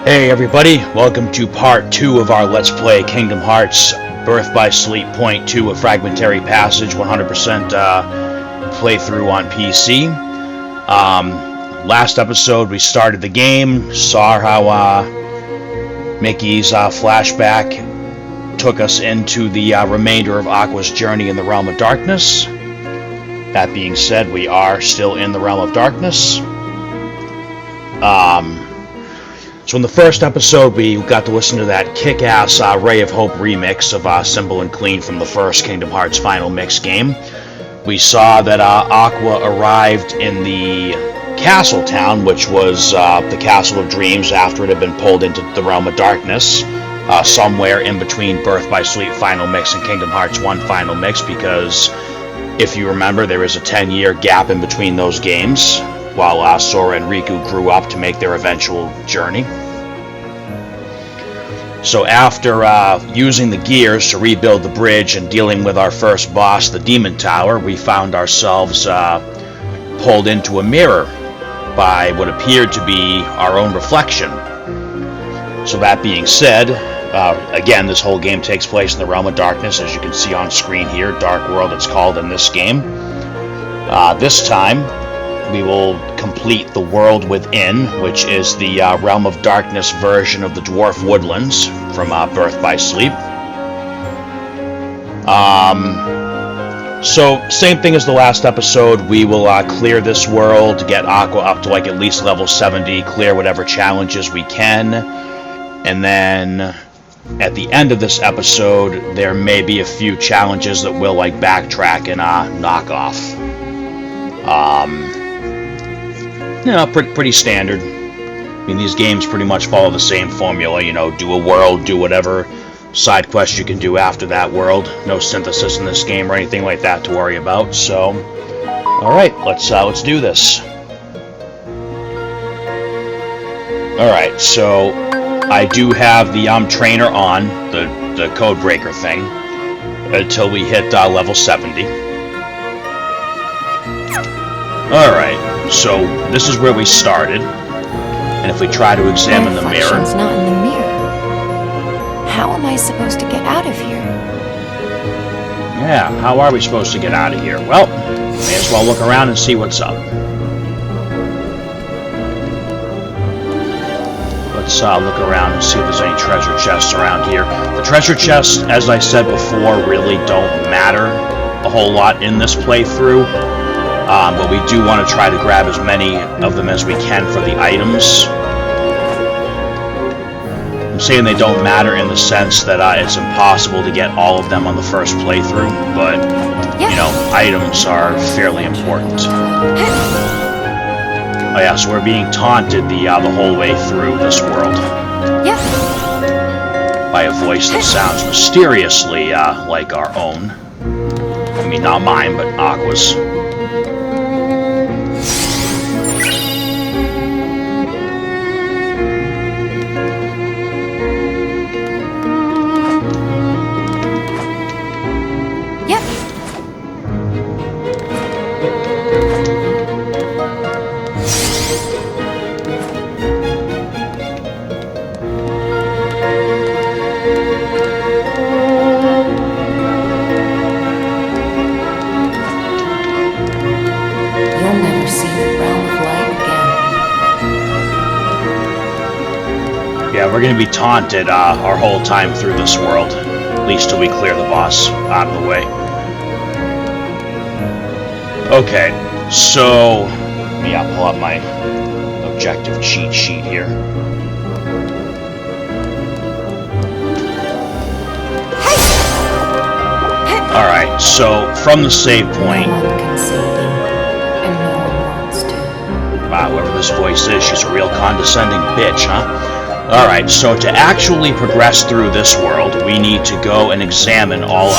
Hey everybody, welcome to part 2 of our Let's Play Kingdom Hearts Birth by Sleep Point 2, a Fragmentary Passage, 100% playthrough on PC. Last episode we started the game, saw how Mickey's flashback took us into the remainder of Aqua's journey in the Realm of Darkness. That being said, we are still in the Realm of Darkness. So in the first episode, we got to listen to that kick-ass Ray of Hope remix of Simple and Clean from the first Kingdom Hearts Final Mix game. We saw that Aqua arrived in the castle town, which was the Castle of Dreams after it had been pulled into the Realm of Darkness, somewhere in between Birth by Sleep Final Mix and Kingdom Hearts 1 Final Mix, because if you remember, there is a 10-year gap in between those games, while Sora and Riku grew up to make their eventual journey. So after using the gears to rebuild the bridge and dealing with our first boss, the Demon Tower, we found ourselves pulled into a mirror by what appeared to be our own reflection. So that being said, again, this whole game takes place in the Realm of Darkness, as you can see on screen here, Dark World it's called in this game. This time, we will complete the World Within, which is the Realm of Darkness version of the Dwarf Woodlands from Birth by Sleep. So, same thing as the last episode, we will clear this world, get Aqua up to like at least level 70, clear whatever challenges we can, and then at the end of this episode, there may be a few challenges that we'll like backtrack and knock off. You know, pretty standard. I mean, these games pretty much follow the same formula, you know, do a world, do whatever side quest you can do after that world. No synthesis in this game or anything like that to worry about, so... Alright, let's do this. Alright, so I do have the trainer on, the code breaker thing, until we hit level 70. Alright. So, this is where we started, and if we try to examine the mirror... My reflection's not in the mirror. How am I supposed to get out of here? Yeah, how are we supposed to get out of here? Well, may as well look around and see what's up. Let's look around and see if there's any treasure chests around here. The treasure chests, as I said before, really don't matter a whole lot in this playthrough. But we do want to try to grab as many of them as we can for the items. I'm saying they don't matter in the sense that it's impossible to get all of them on the first playthrough, but, you know, items are fairly important. Oh yeah, so we're being taunted the whole way through this world. By a voice that sounds mysteriously like our own. I mean, not mine, but Aqua's. We're going to be taunted our whole time through this world, at least till we clear the boss out of the way. Okay, so let me pull up my objective cheat sheet here. Alright, so from the save point... No one can save you, and no one wants to. Wow, whoever this voice is, she's a real condescending bitch, huh? Alright, so to actually progress through this world, we need to go and examine all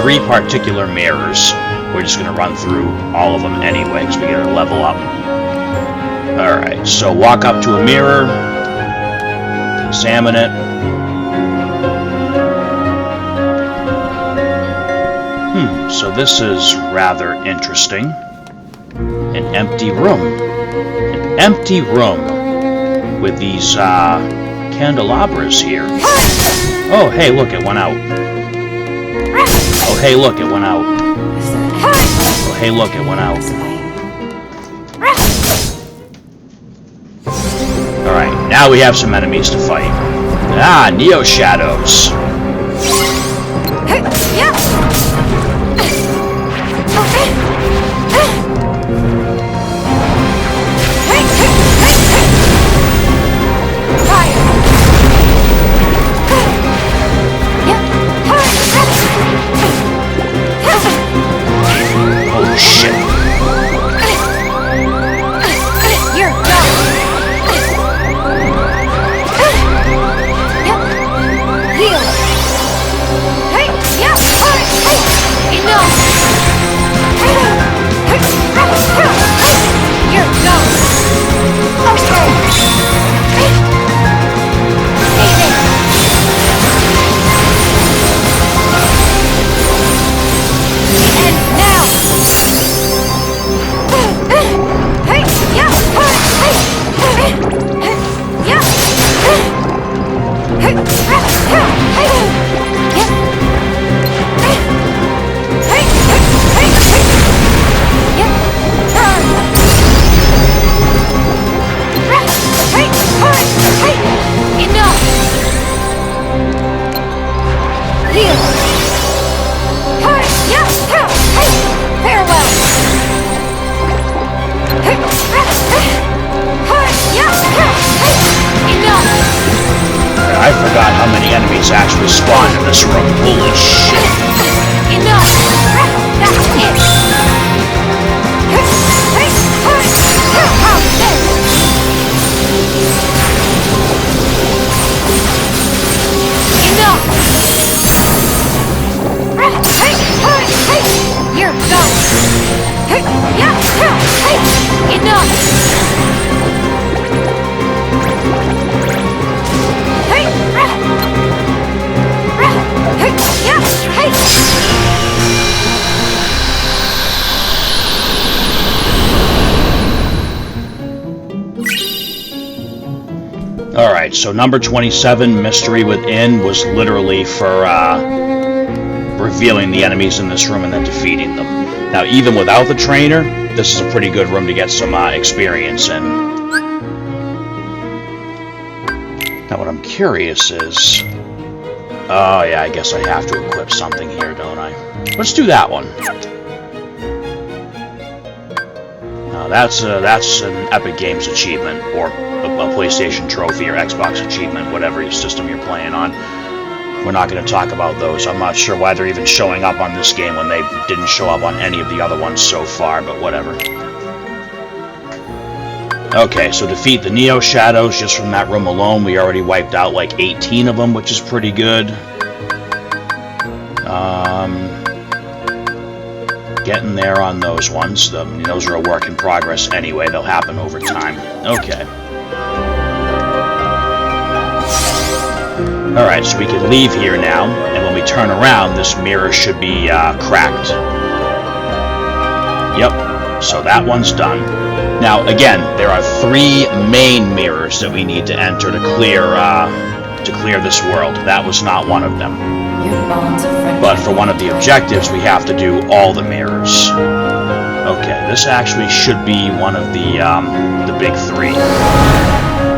3 particular mirrors. We're just going to run through all of them anyway, because we got to level up. Alright, so walk up to a mirror, examine it. So this is rather interesting. An empty room. An empty room with these candelabras here. Oh, hey, look, it went out. Oh, hey, look, it went out. Oh, hey, look, it went out. Alright, now we have some enemies to fight. Ah, Neo Shadows. Holy shit. I forgot how many enemies actually spawn in this room. Holy shit. Enough! That's it! Enough! You're done! Enough! Alright, so number 27, Mystery Within, was literally for revealing the enemies in this room and then defeating them. Now, even without the trainer, this is a pretty good room to get some experience in. Now, what I'm curious is... Oh, yeah, I guess I have to equip something here, don't I? Let's do that one. Now, that's an Epic Games achievement, or a PlayStation trophy, or Xbox achievement, whatever system you're playing on. We're not going to talk about those. I'm not sure why they're even showing up on this game when they didn't show up on any of the other ones so far, but whatever. Okay, so defeat the Neo Shadows just from that room alone. We already wiped out like 18 of them, which is pretty good. Getting there on those ones. Those are a work in progress anyway. They'll happen over time. Okay. Alright, so we can leave here now, and when we turn around, this mirror should be cracked. Yep, so that one's done. Now, again, there are 3 main mirrors that we need to enter to clear this world. That was not one of them. But for one of the objectives, we have to do all the mirrors. Okay, this actually should be one of the big 3.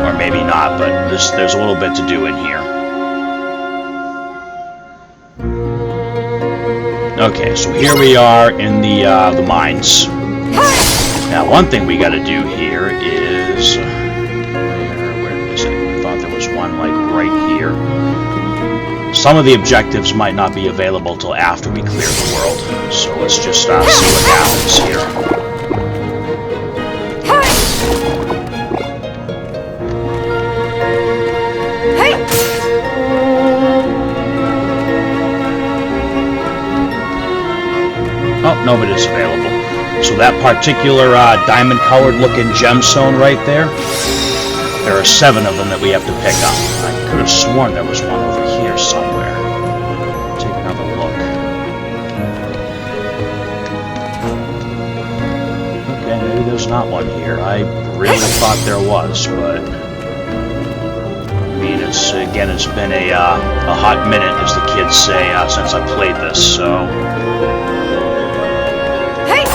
Or maybe not, but there's a little bit to do in here. Okay, so here we are in the mines. Now, one thing we got to do here is... Where is it? I thought there was one, like, right here. Some of the objectives might not be available till after we clear the world. So let's just see what happens here. Oh, no, it is available. So that particular diamond-colored looking gemstone right there, there are 7 of them that we have to pick up. I could have sworn there was one over here somewhere. Take another look. Okay, maybe there's not one here. I really thought there was, but... I mean, it's been a hot minute, as the kids say, since I played this, so... Hey!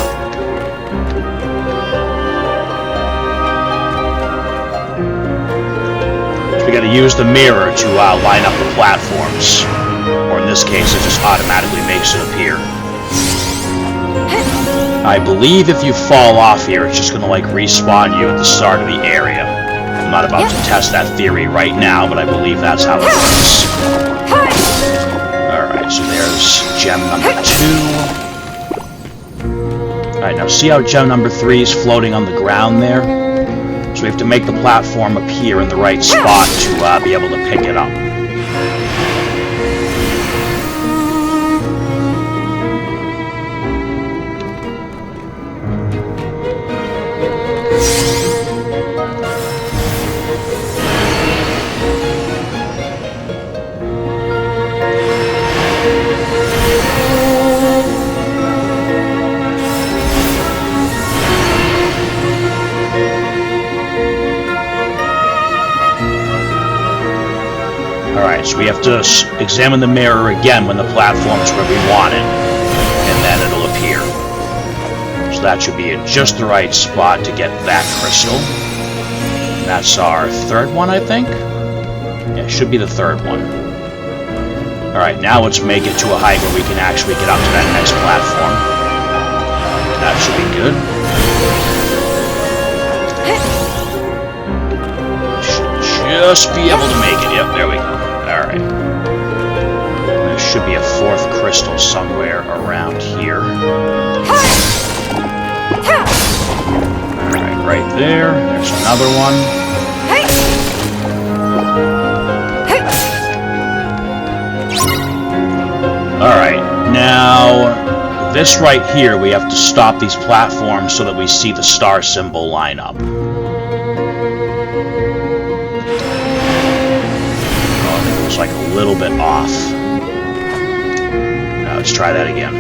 So we gotta use the mirror to line up the platforms. Or in this case, it just automatically makes it appear. I believe if you fall off here, it's just gonna, like, respawn you at the start of the area. I'm not about to test that theory right now, but I believe that's how it works. Alright, so there's gem number 2. Alright, now see how gem number 3 is floating on the ground there? So we have to make the platform appear in the right spot to be able to pick it up. Alright, so we have to examine the mirror again when the platform's where we want it, and then it'll appear. So that should be at just the right spot to get that crystal. And that's our third one, I think? Yeah, it should be the third one. Alright, now let's make it to a height where we can actually get up to that next platform. That should be good. Just be able to make it. Yep, there we go. Alright. There should be a fourth crystal somewhere around here. Alright, right there. There's another one. Alright, now this right here, we have to stop these platforms so that we see the star symbol line up. Like a little bit off. Now let's try that again.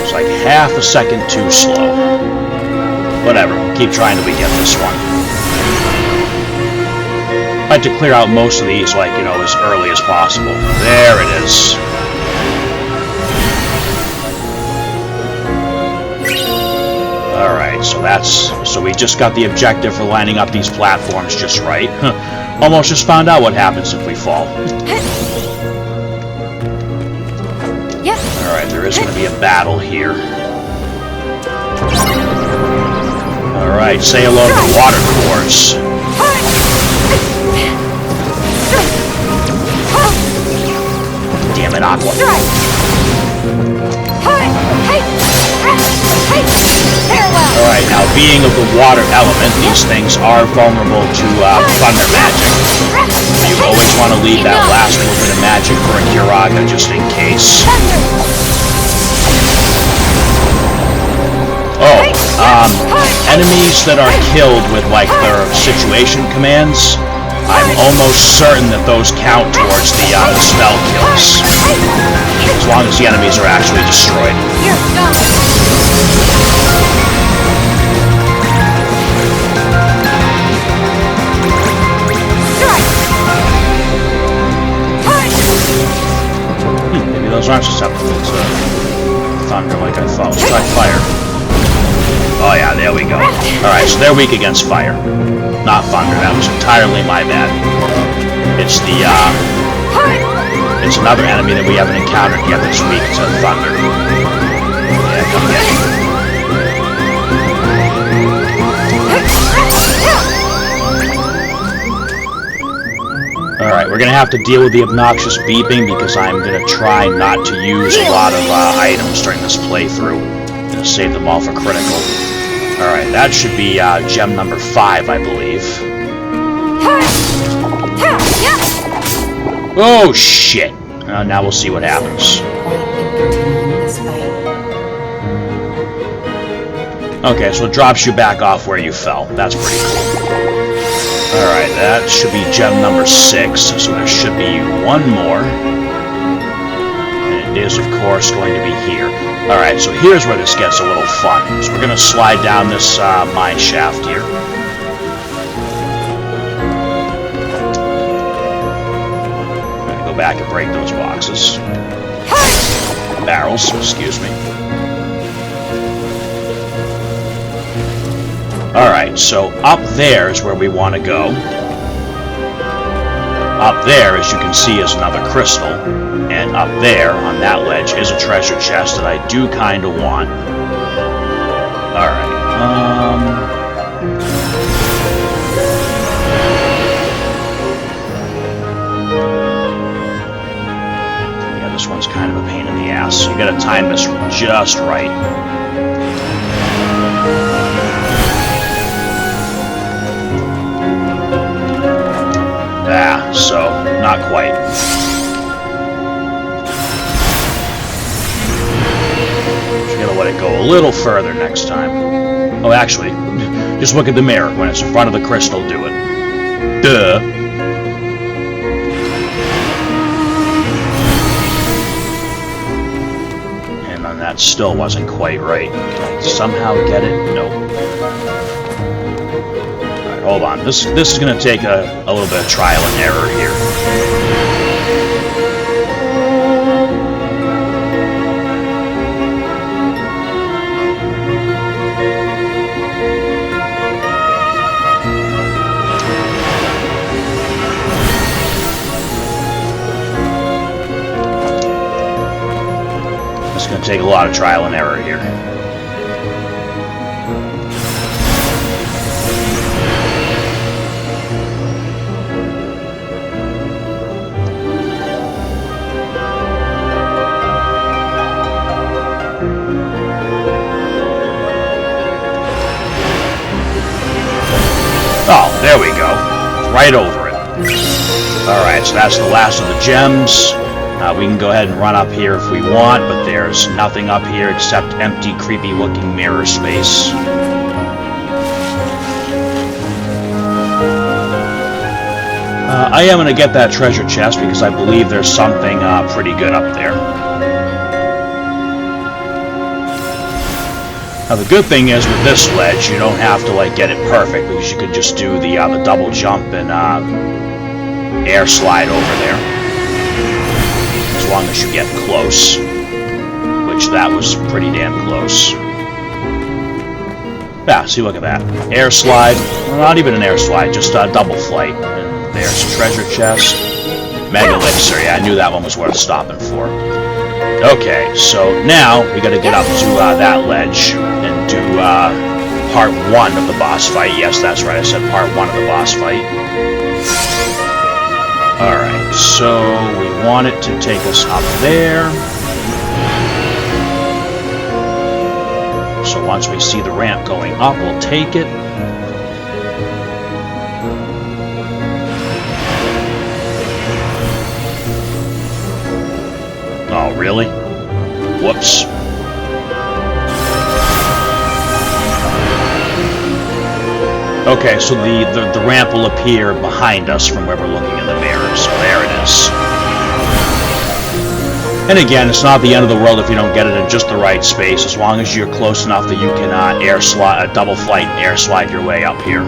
It's like half a second too slow. Whatever, keep trying till we get this one. I like to clear out most of these, like, you know, as early as possible. There it is. Alright, so we just got the objective for lining up these platforms just right. Almost just found out what happens if we fall. Alright, there is going to be a battle here. Alright, say hello to the water cores. Damn it, Aqua. Alright, now being of the water element, these things are vulnerable to thunder magic. You always want to leave that last little bit of magic for a Kiraga just in case. Oh, enemies that are killed with, like, their situation commands, I'm almost certain that those count towards the spell kills. As long as the enemies are actually destroyed. Maybe those aren't susceptible to thunder like I thought. Let's try fire. Oh yeah, there we go. Alright, so they're weak against fire. Not thunder, that was entirely my bad. It's the, it's another enemy that we haven't encountered yet that's weak to thunder. Yeah, come get me. Alright, we're gonna have to deal with the obnoxious beeping because I'm gonna try not to use a lot of items during this playthrough. I'm gonna save them all for critical. Alright, that should be gem number 5, I believe. Oh, shit! Now we'll see what happens. Okay, so it drops you back off where you fell. That's pretty cool. Alright, that should be gem number 6, so there should be one more. And it is, of course, going to be here. Alright, so here's where this gets a little fun. So we're going to slide down this mine shaft here. I'm going to go back and break those boxes. Barrels, excuse me. Alright, so up there is where we want to go. Up there, as you can see, is another crystal. And up there, on that ledge, is a treasure chest that I do kind of want. Alright, yeah, this one's kind of a pain in the ass. So you gotta time this just right. Ah, so, not quite. Just gotta let it go a little further next time. Oh, actually, just look at the mirror. When it's in front of the crystal, do it. Duh. And then that still wasn't quite right. Can I somehow get it? Nope. Hold on, this is going to take a little bit of trial and error here. It's going to take a lot of trial and error here. Oh, there we go. Right over it. Alright, so that's the last of the gems. We can go ahead and run up here if we want, but there's nothing up here except empty, creepy-looking mirror space. I am going to get that treasure chest because I believe there's something pretty good up there. Now the good thing is with this ledge, you don't have to like get it perfect because you can just do the double jump and air slide over there, as long as you get close, which that was pretty damn close. Yeah, see, look at that, air slide. Well, not even an air slide, just a double flight. And there's a treasure chest, mega elixir. Yeah, I knew that one was worth stopping for. Okay, so now we got to get up to that ledge and do part 1 of the boss fight. Yes, that's right, I said part 1 of the boss fight. Alright, so we want it to take us up there. So once we see the ramp going up, we'll take it. Oh, really? Whoops. Okay, so the ramp will appear behind us from where we're looking in the mirror, so there it is. And again, it's not the end of the world if you don't get it in just the right space, as long as you're close enough that you can air slide, double flight and air slide your way up here.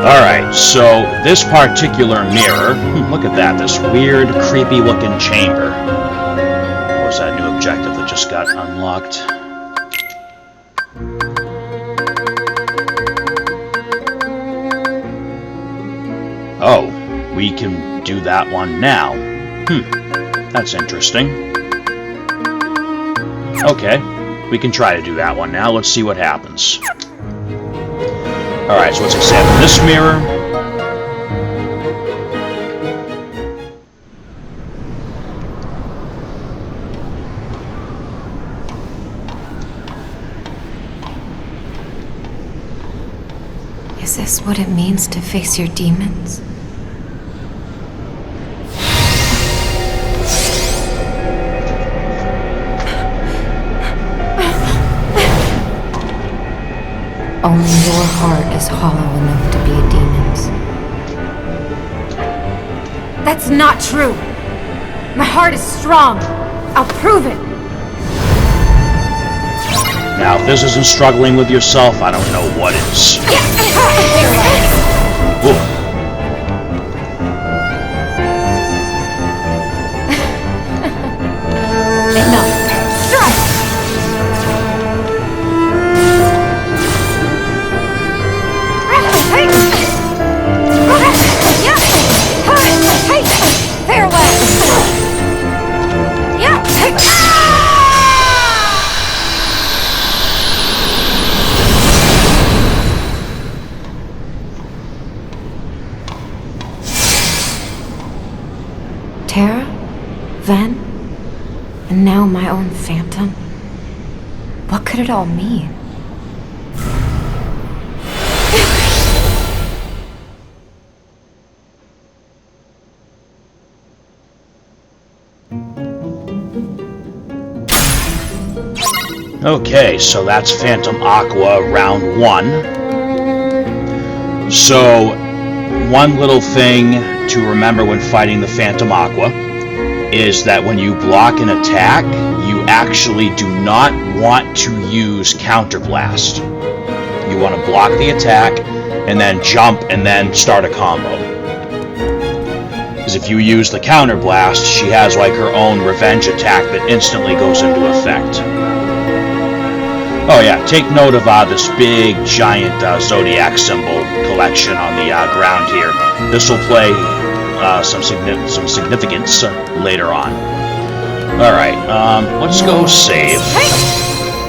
Alright, so this particular mirror, look at that, this weird, creepy looking chamber. What was that new objective that just got unlocked? Oh, we can do that one now. That's interesting. Okay, we can try to do that one now. Let's see what happens. Alright, so let's examine this mirror. Is this what it means to face your demons? Only your heart is hollow enough to be a demon's. That's not true! My heart is strong! I'll prove it! Now, if this isn't struggling with yourself, I don't know what is. Ooh. Tara, Ven, and now my own phantom. What could it all mean? Okay, so that's Phantom Aqua round 1. So, one little thing to remember when fighting the Phantom Aqua is that when you block an attack, you actually do not want to use Counterblast. You want to block the attack and then jump and then start a combo. Because if you use the Counterblast, she has like her own revenge attack that instantly goes into effect. Oh yeah, take note of this big, giant Zodiac symbol collection on the ground here. This will play some significance later on. Alright, let's go save.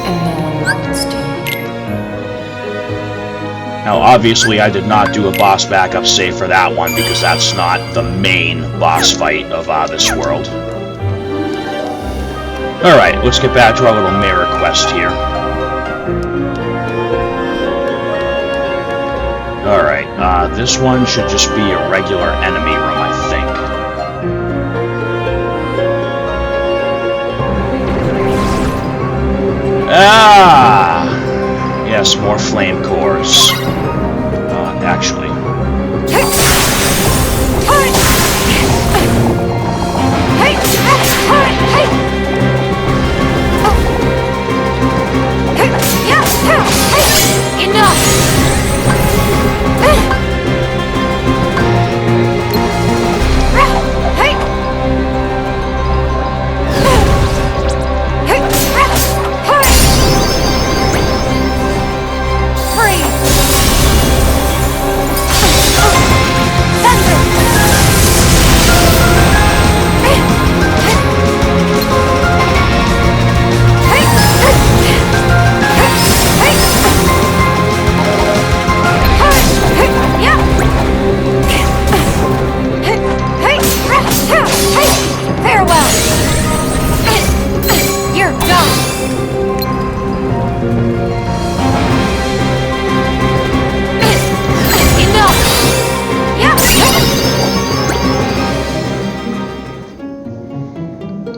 And no one wants to. Now, obviously, I did not do a boss backup save for that one because that's not the main boss fight of this world. Alright, let's get back to our little mirror quest here. Alright, this one should just be a regular enemy room, I think. Ah! Yes, more flame cores. Actually.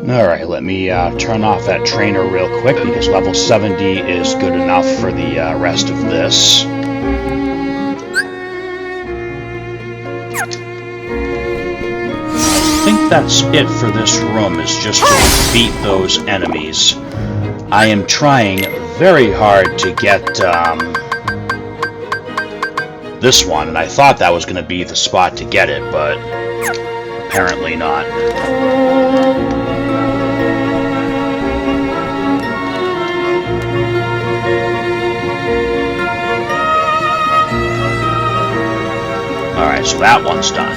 Alright, let me turn off that trainer real quick because level 70 is good enough for the rest of this. I think that's it for this room, is just to defeat those enemies. I am trying very hard to get this one, and I thought that was going to be the spot to get it, but apparently not. Alright, so that one's done.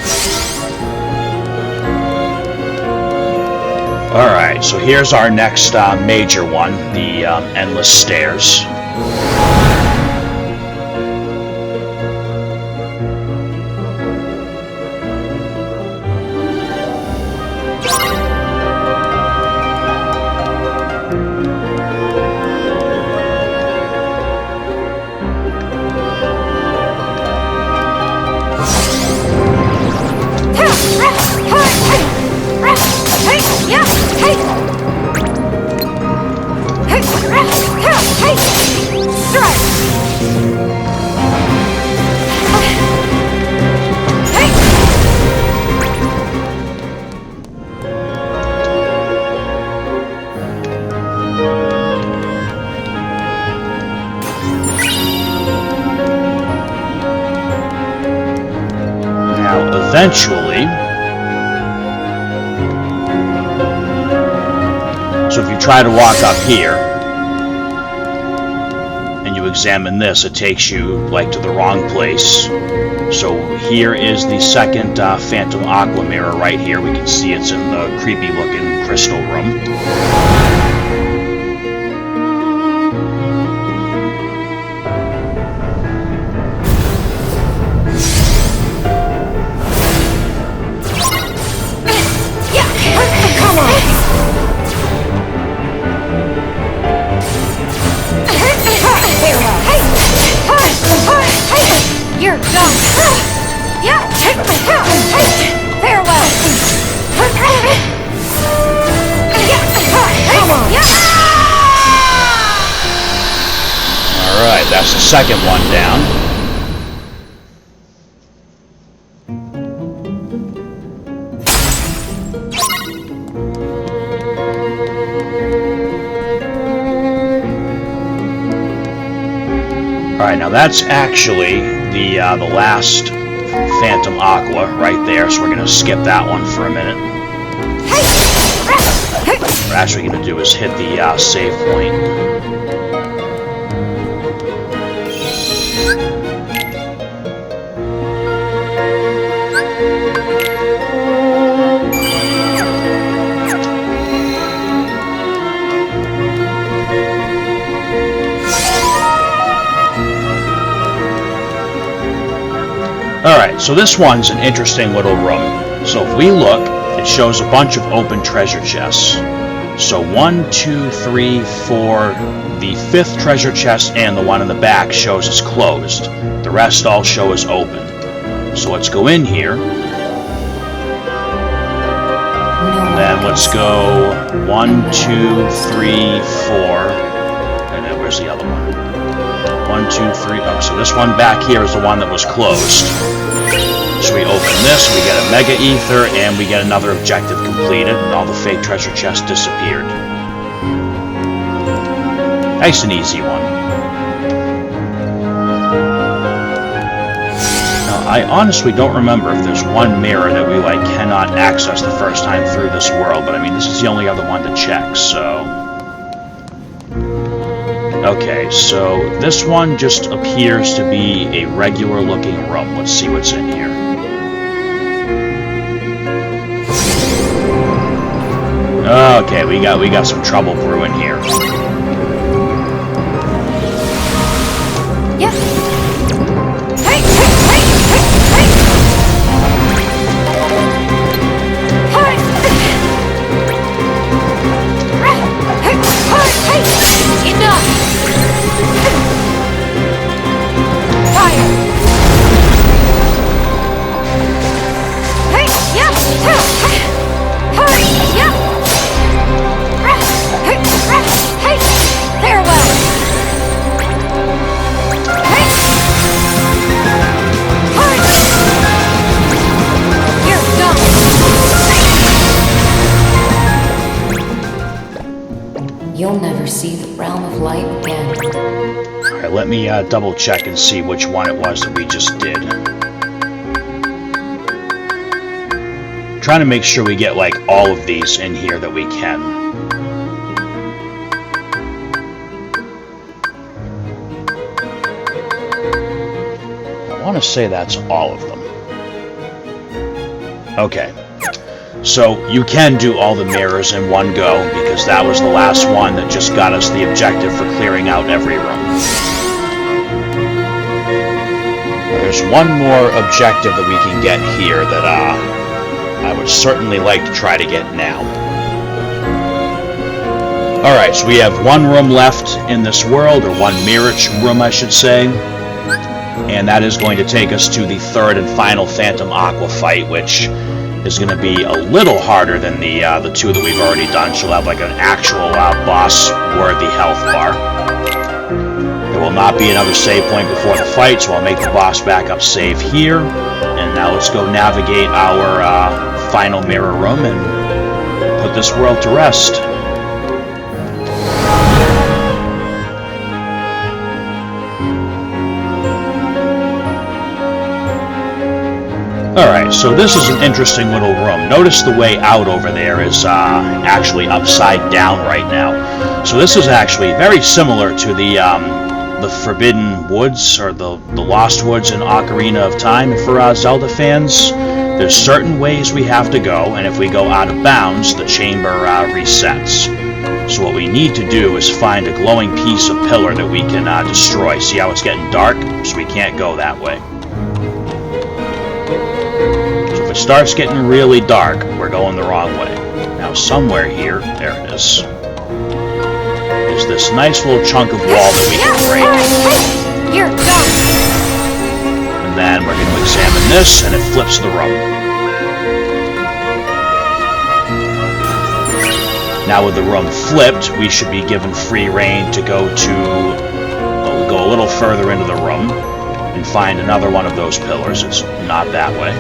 Alright, so here's our next major one, the Endless Stairs. Now, eventually... So if you try to walk up here, and you examine this, it takes you, like, to the wrong place. So here is the second Phantom Aqua mirror right here. We can see it's in the creepy-looking crystal room. You're done! Yeah! Farewell! Come on! Alright, that's the second one down. Alright, now that's actually the last Phantom Aqua right there, so we're going to skip that one for a minute. What we're actually going to do is hit the save point. Alright, so this one's an interesting little room. So if we look, it shows a bunch of open treasure chests. So 1, 2, 3, 4, the fifth treasure chest and the one in the back shows as closed. The rest all show as open. So let's go in here. And then let's go 1, 2, 3, 4. And then where's the other one? 1, 2, 3. Oh, so this one back here is the one that was closed. So we open this, we get a Mega Ether, and we get another objective completed, and all the fake treasure chests disappeared. Nice and easy one. Now, I honestly don't remember if there's one mirror that we, like, cannot access the first time through this world, but I mean, this is the only other one to check, so... Okay, so this one just appears to be a regular looking room. Let's see what's in here. Okay, we got some trouble brewing here. Yeah. Hey, enough. Fire. Hey, yeah. Yeah. Hey, farewell. You're done. You'll never see the realm of light again. Alright, let me double check and see which one it was that we just did. Trying to make sure we get, like, all of these in here that we can. I want to say that's all of them. Okay. So, you can do all the mirrors in one go, because that was the last one that just got us the objective for clearing out every room. There's one more objective that we can get here that, I would certainly like to try to get now. Alright, so we have one room left in this world, or one mirror room I should say. And that is going to take us to the third and final Phantom Aqua fight, which is going to be a little harder than the two that we've already done. She'll have like an actual boss-worthy health bar. There will not be another save point before the fight, so I'll make the boss backup save here. And now let's go navigate our final mirror room and put this world to rest. Alright, so this is an interesting little room. Notice the way out over there is actually upside down right now. So this is actually very similar to the Forbidden Woods, or the Lost Woods in Ocarina of Time. For Zelda fans, there's certain ways we have to go, and if we go out of bounds, the chamber resets. So what we need to do is find a glowing piece of pillar that we can destroy. See how it's getting dark? So we can't go that way. So if it starts getting really dark, we're going the wrong way. Now somewhere here, there it is, this nice little chunk of wall that we can break. You're done. And then we're going to examine this, and it flips the room. Now with the room flipped, we should be given free reign to go to, well, we'll go a little further into the room and find another one of those pillars. It's not that way.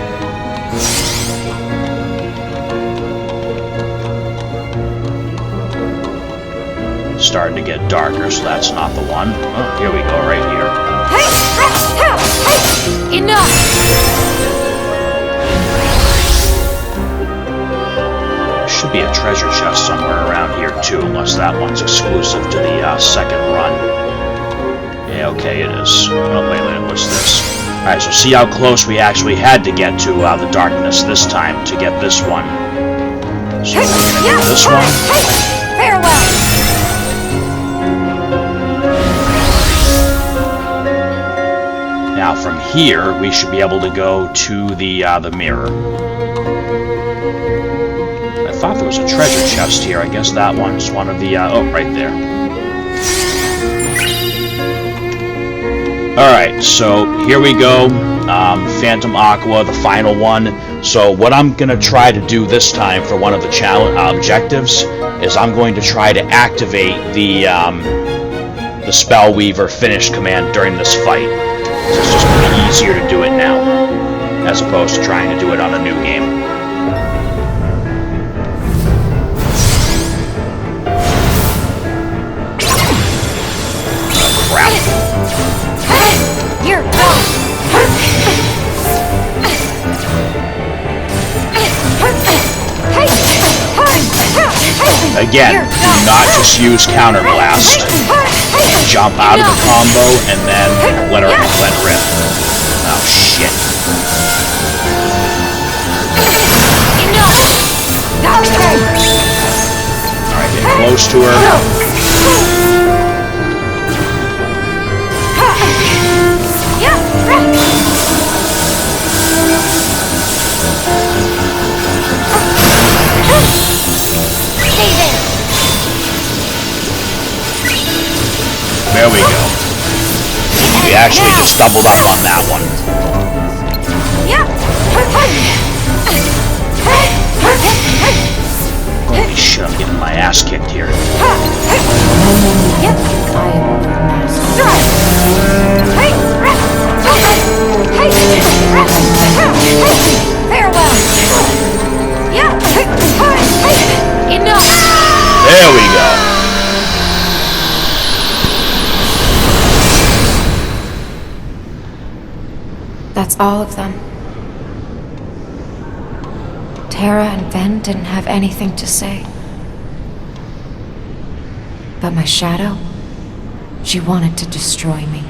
It's starting to get darker, so that's not the one. Oh, here we go, right here. Hey! Enough! Should be a treasure chest somewhere around here too, unless that one's exclusive to the second run. Yeah, okay, it is. Oh, wait a minute, what's this? Alright, so see how close we actually had to get to the darkness this time to get this one. So we're gonna do this one. Farewell! Now from here, we should be able to go to the mirror. I thought there was a treasure chest here. I guess that one's one of the, oh, right there. Alright, so here we go. Phantom Aqua, the final one. So what I'm going to try to do this time for one of the challenge objectives is I'm going to try to activate the Spellweaver finish command during this fight. So it's just going to be easier to do it now, as opposed to trying to do it on a new game. You're done! Again, do not just use Counter Blast. Jump out of the combo and then let rip. Oh shit. Alright, get close to her. There we go. We actually just doubled up on that one. Holy shit, I'm getting my ass kicked here. There we go. That's all of them. Terra and Ven didn't have anything to say. But my shadow, she wanted to destroy me.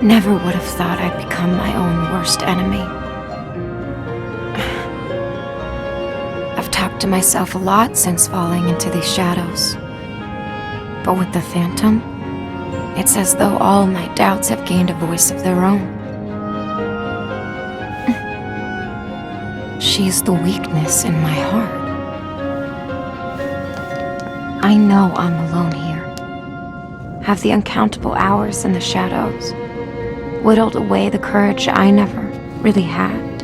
Never would have thought I'd become my own worst enemy. I've talked to myself a lot since falling into these shadows. But with the Phantom, it's as though all my doubts have gained a voice of their own. She's the weakness in my heart. I know I'm alone here. Have the uncountable hours in the shadows whittled away the courage I never really had?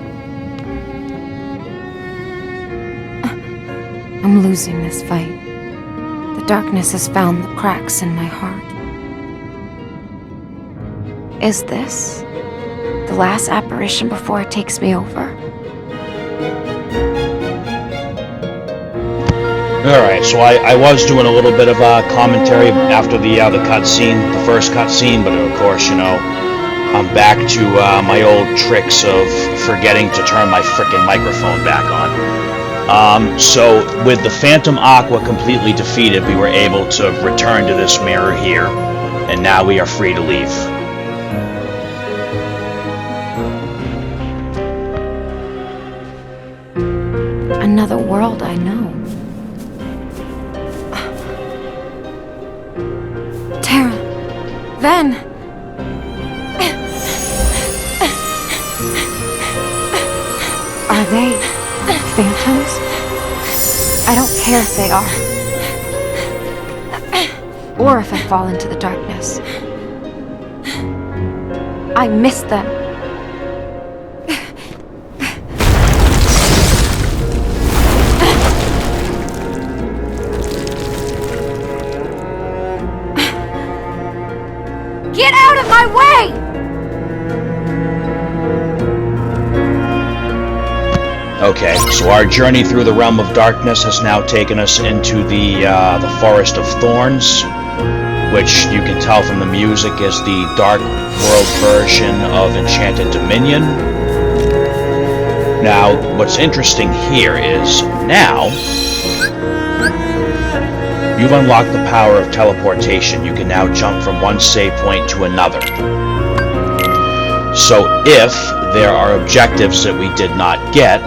I'm losing this fight. The darkness has found the cracks in my heart. Is this the last apparition before it takes me over? Alright, so I was doing a little bit of commentary after the cutscene, the first cutscene, but of course, you know, I'm back to my old tricks of forgetting to turn my frickin' microphone back on. So with the Phantom Aqua completely defeated, we were able to return to this mirror here, and now we are free to leave. Another world I know. Tara, Ven. Are they phantoms? I don't care if they are. Or if I fall into the darkness. I miss them. Get out of my way! Okay, so our journey through the realm of darkness has now taken us into the Forest of Thorns, which you can tell from the music is the Dark World version of Enchanted Dominion. Now, what's interesting here is now you've unlocked the power of teleportation. You can now jump from one save point to another. So if there are objectives that we did not get,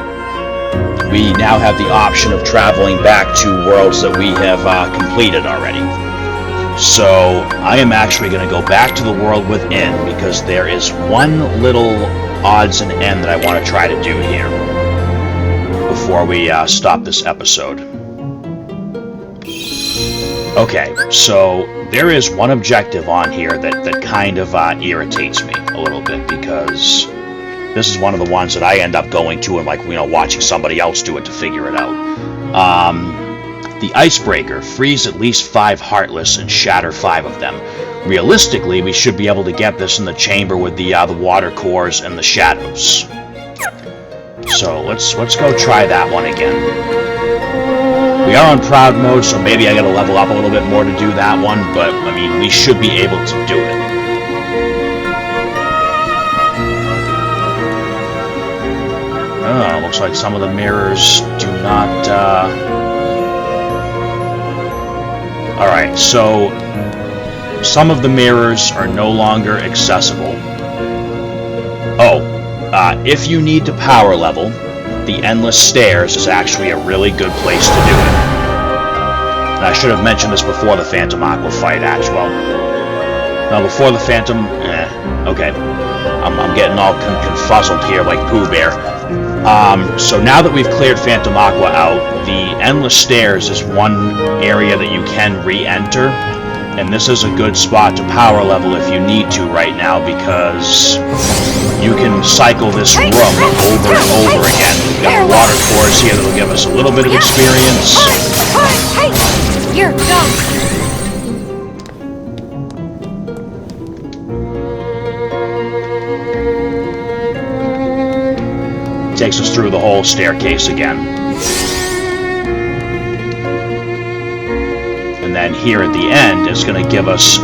we now have the option of traveling back to worlds that we have completed already. So I am actually going to go back to the world within, because there is one little odds and end that I want to try to do here before we stop this episode. Okay, so there is one objective on here that kind of irritates me a little bit, because this is one of the ones that I end up going to and, like, you know, watching somebody else do it to figure it out. The Icebreaker, freeze at least 5 Heartless and shatter 5 of them. Realistically, we should be able to get this in the chamber with the water cores and the shadows. So let's go try that one again. We are on Proud mode, so maybe I gotta level up a little bit more to do that one, but I mean, we should be able to do it. Oh, looks like some of the mirrors do not, Alright, so some of the mirrors are no longer accessible. Oh, if you need to power level, the Endless Stairs is actually a really good place to do it. And I should have mentioned this before the Phantom Aqua fight, actually. Well, no, before the Phantom, okay. I'm getting all confuzzled here like Pooh Bear. So now that we've cleared Phantom Aqua out, the Endless Stairs is one area that you can re-enter, and this is a good spot to power level if you need to right now, because you can cycle this room over and over again. We've got water cores here that'll give us a little bit of experience. You're done. Takes us through the whole staircase again. And then here at the end is going to give us,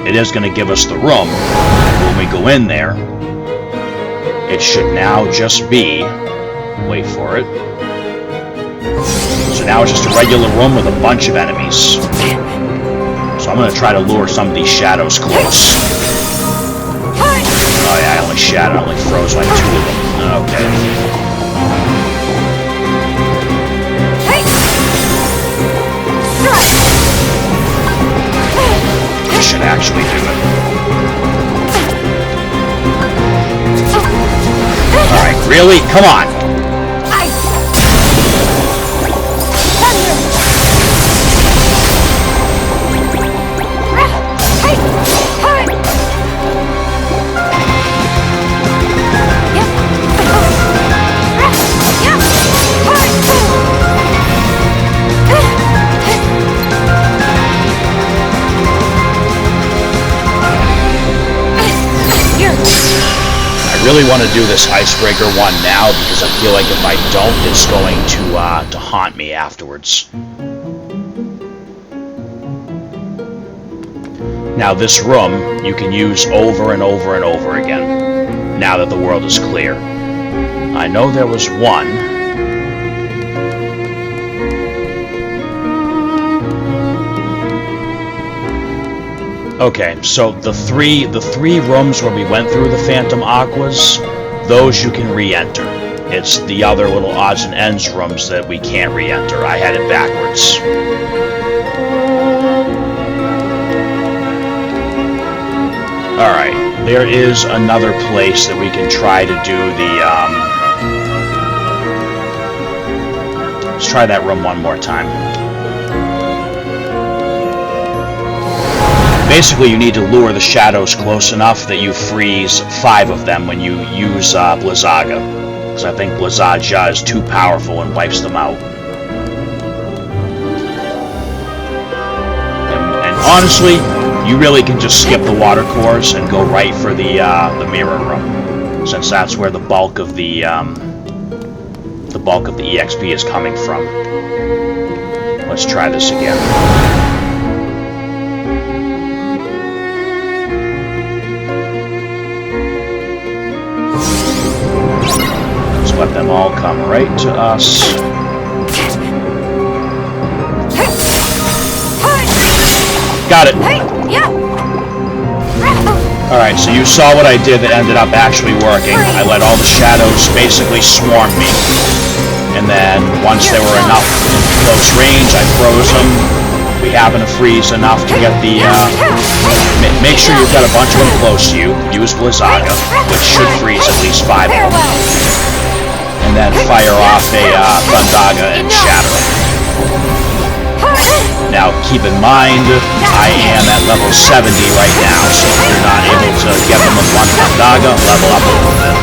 it is going to give us the room. When we go in there, it should now just be, wait for it. So now it's just a regular room with a bunch of enemies. So I'm going to try to lure some of these shadows close. Oh yeah, I only shattered, I only froze like 2 of them. Okay. This should actually do it. Alright, really? Come on! I really want to do this icebreaker one now because I feel like if I don't, it's going to haunt me afterwards. Now this room you can use over and over and over again, now that the world is clear. I know there was one. Okay, so the three rooms where we went through the Phantom Aquas, those you can re-enter. It's the other little odds and ends rooms that we can't re-enter. I had it backwards. Alright, there is another place that we can try to do the, let's try that room one more time. Basically, you need to lure the shadows close enough that you freeze 5 of them when you use Blizzaga. Because I think Blizzaga is too powerful and wipes them out. And honestly, you really can just skip the water cores and go right for the mirror room, since that's where the bulk of the EXP is coming from. Let's try this again. Let them all come right to us. Got it. Alright, so you saw what I did that ended up actually working. I let all the shadows basically swarm me. And then, once they were enough in close range, I froze them. We happen to freeze enough to get the, make sure you've got a bunch of them close to you. Use Blizzaga, which should freeze at least 5 of them. And then fire off a Thundaga and shatter it. Now keep in mind, I am at level 70 right now, so if you're not able to get them with one Thundaga, level up a little bit.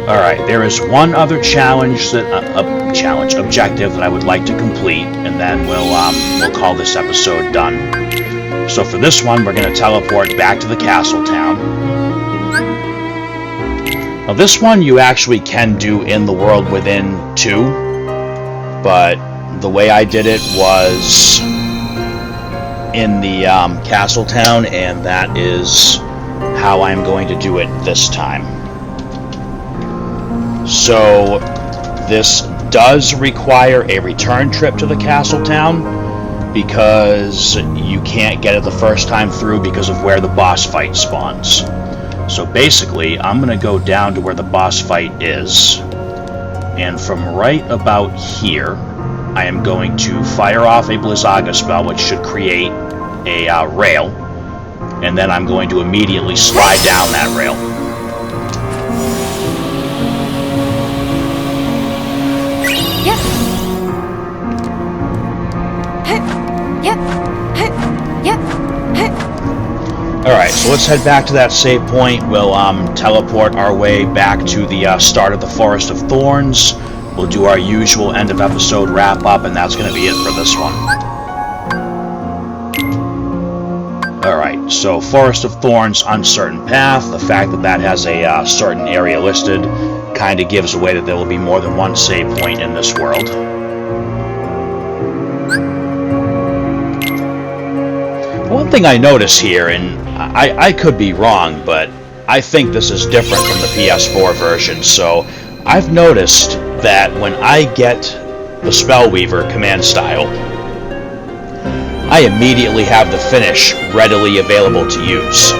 Alright, there is one other challenge that objective that I would like to complete, and then we'll call this episode done. So for this one, we're going to teleport back to the castle town. Now this one you actually can do in the world within 2, but the way I did it was in the castle town, and that is how I'm going to do it this time. So this does require a return trip to the castle town because you can't get it the first time through because of where the boss fight spawns. So basically, I'm going to go down to where the boss fight is, and from right about here, I am going to fire off a Blizzaga spell, which should create a rail, and then I'm going to immediately slide down that rail. Alright, so let's head back to that save point. We'll teleport our way back to the start of the Forest of Thorns. We'll do our usual end of episode wrap up, and that's going to be it for this one. Alright, so Forest of Thorns, uncertain path. The fact that that has a certain area listed kind of gives away that there will be more than one save point in this world. One thing I notice here, and I could be wrong, but I think this is different from the PS4 version. So I've noticed that when I get the Spellweaver command style, I immediately have the finish readily available to use.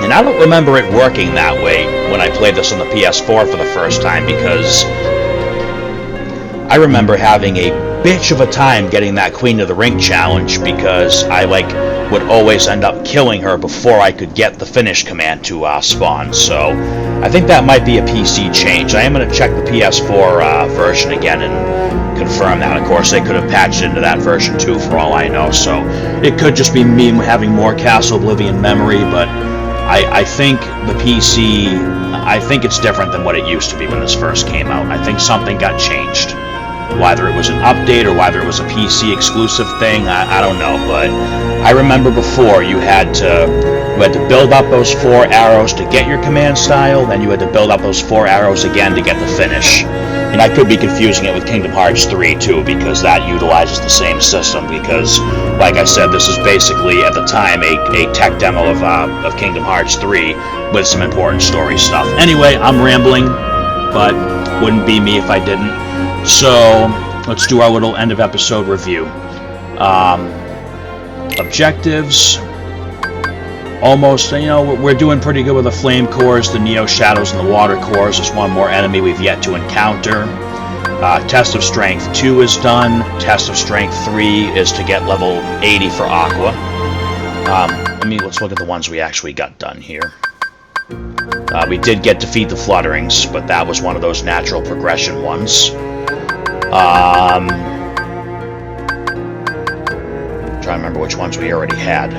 And I don't remember it working that way when I played this on the PS4 for the first time, because I remember having a bitch of a time getting that Queen of the Ring challenge, because I would always end up killing her before I could get the finish command to spawn. So I think that might be a PC change. I am going to check the PS4 version again and confirm that. Of course, they could have patched into that version too, for all I know. So it could just be me having more Castle Oblivion memory, but I think the PC, I think it's different than what it used to be when this first came out. I think something got changed. Whether it was an update or whether it was a PC exclusive thing, I don't know. But I remember before you had to build up those 4 arrows to get your command style, then you had to build up those 4 arrows again to get the finish. And I could be confusing it with Kingdom Hearts 3 too, because that utilizes the same system, because, like I said, this is basically, at the time, a tech demo of Kingdom Hearts 3 with some important story stuff. Anyway, I'm rambling, but wouldn't be me if I didn't. So, let's do our little end of episode review. Objectives. Almost, we're doing pretty good with the flame cores, the Neo Shadows, and the water cores. There's one more enemy we've yet to encounter. Test of Strength 2 is done. Test of Strength 3 is to get level 80 for Aqua. Let's look at the ones we actually got done here. We did get Defeat the Flutterings, but that was one of those natural progression ones. Trying to remember which ones we already had.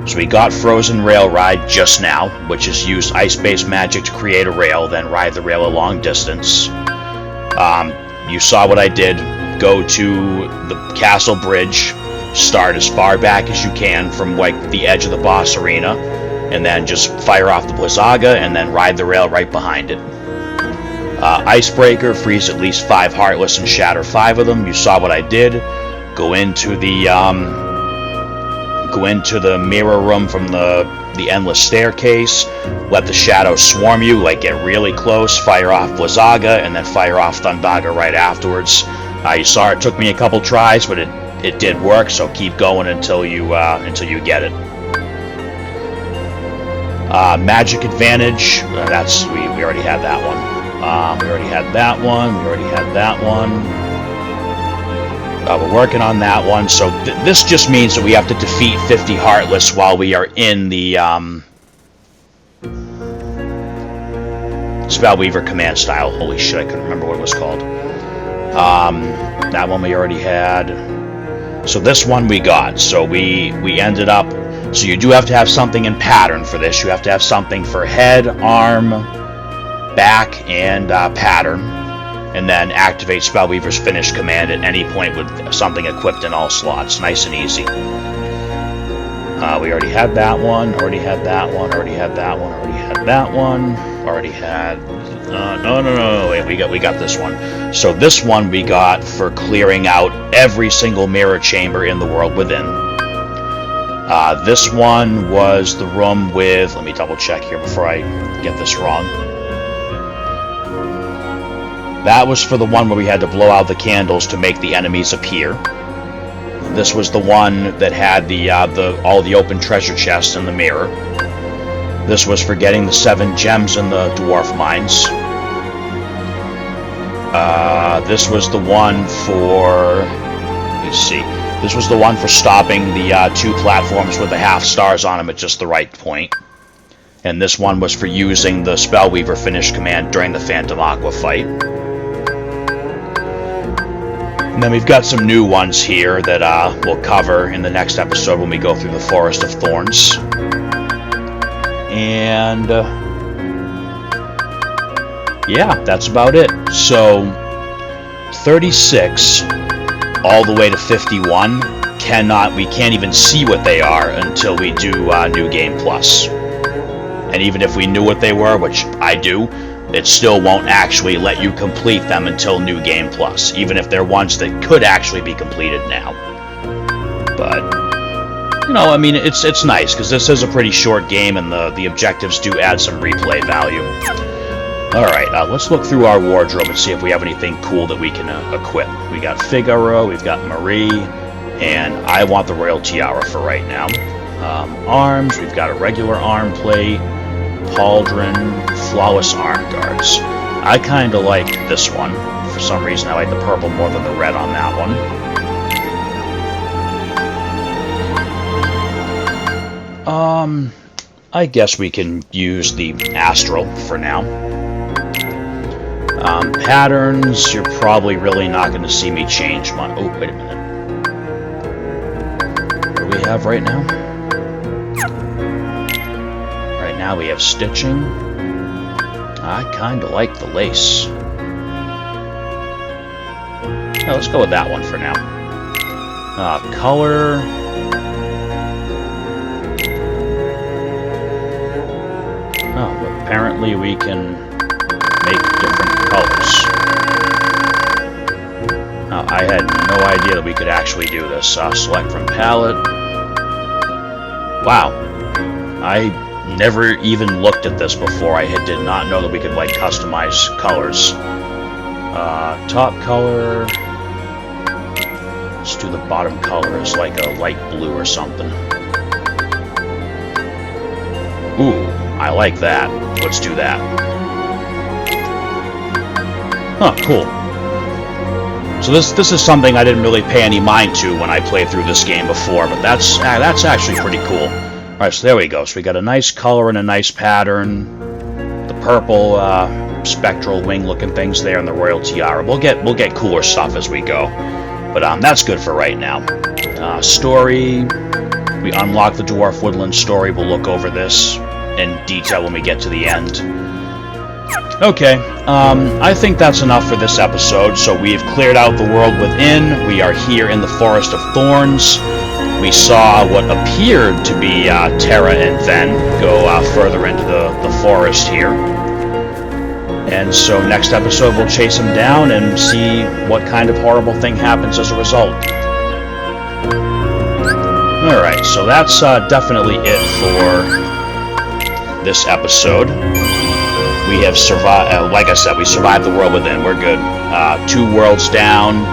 So we got Frozen Rail Ride just now, which is use ice-based magic to create a rail, then ride the rail a long distance. You saw what I did. Go to the castle bridge, start as far back as you can from the edge of the boss arena, and then just fire off the Blizzaga and then ride the rail right behind it. Icebreaker, freeze at least 5 Heartless and shatter 5 of them. You saw what I did. Go into the mirror room from the endless staircase, let the shadows swarm you, get really close, fire off Blizzaga, and then fire off Thundaga right afterwards. You saw it took me a couple tries, but it did work, so keep going until you get it. Magic Advantage, we already had that one. We already had that one. We're working on that one, so this just means that we have to defeat 50 Heartless while we are in the Spellweaver command style. Holy shit, I couldn't remember what it was called. That one we already had. So this one we got. So we ended up... So you do have to have something in pattern for this. You have to have something for head, arm, back, and pattern. And then activate Spellweaver's Finish command at any point with something equipped in all slots. Nice and easy. We already had that one, no, wait, we got this one. So this one we got for clearing out every single mirror chamber in the world within. This one was the room with, let me double check here before I get this wrong. That was for the one where we had to blow out the candles to make the enemies appear. This was the one that had all the open treasure chests in the mirror. This was for getting the 7 gems in the dwarf mines. This was the one for... Let me see. This was the one for stopping the 2 platforms with the half stars on them at just the right point. And this one was for using the Spellweaver Finish command during the Phantom Aqua fight. And then we've got some new ones here that we'll cover in the next episode when we go through the Forest of Thorns. And yeah, that's about it. So 36 all the way to 51 we can't even see what they are until we do New Game Plus. And even if we knew what they were, which I do, it still won't actually let you complete them until New Game Plus, even if they're ones that could actually be completed now. But you know, I mean, it's nice, because this is a pretty short game, and the objectives do add some replay value. Alright, let's look through our wardrobe and see if we have anything cool that we can equip. We got Figaro, we've got Marie, and I want the Royal Tiara for right now. Arms, we've got a regular arm plate, pauldron, flawless arm guards. I kind of like this one. For some reason, I like the purple more than the red on that one. I guess we can use the Astral for now. Patterns, you're probably really not going to see me change my... Oh, wait a minute. What do we have right now? Right now we have stitching. I kind of like the lace. Yeah, let's go with that one for now. Color... Oh, apparently we can make different colors. I had no idea that we could actually do this. Select from palette. Wow. I never even looked at this before. I did not know that we could, like, customize colors. Top color... Let's do the bottom color as, like, a light blue or something. Ooh. I like that. Let's do that. Huh, cool. So this is something I didn't really pay any mind to when I played through this game before, but that's actually pretty cool. Alright, so there we go. So we got a nice color and a nice pattern. The purple spectral wing looking things there and the Royal Tiara. We'll get cooler stuff as we go. But that's good for right now. Story. We unlock the Dwarf Woodland story. We'll look over this in detail when we get to the end. Okay, I think that's enough for this episode. So we've cleared out the world within. We are here in the Forest of Thorns. We saw what appeared to be Terra and Ven go further into the forest here. And so next episode we'll chase him down and see what kind of horrible thing happens as a result. Alright, so that's definitely it for this episode. We have survived, like I said, we survived the world within. We're good. 2 worlds down.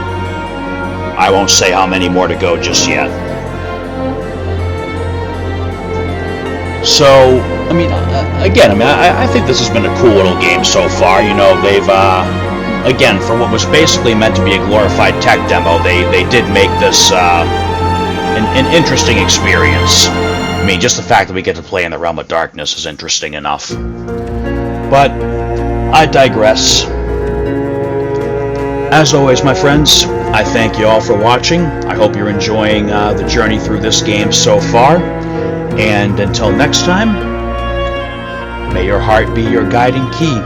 I won't say how many more to go just yet. So, I mean, again, I think this has been a cool little game so far. You know, they've, again, for what was basically meant to be a glorified tech demo, they did make this an interesting experience. I mean, just the fact that we get to play in the Realm of Darkness is interesting enough. But I digress. As always, my friends, I thank you all for watching. I hope you're enjoying the journey through this game so far. And until next time, may your heart be your guiding key.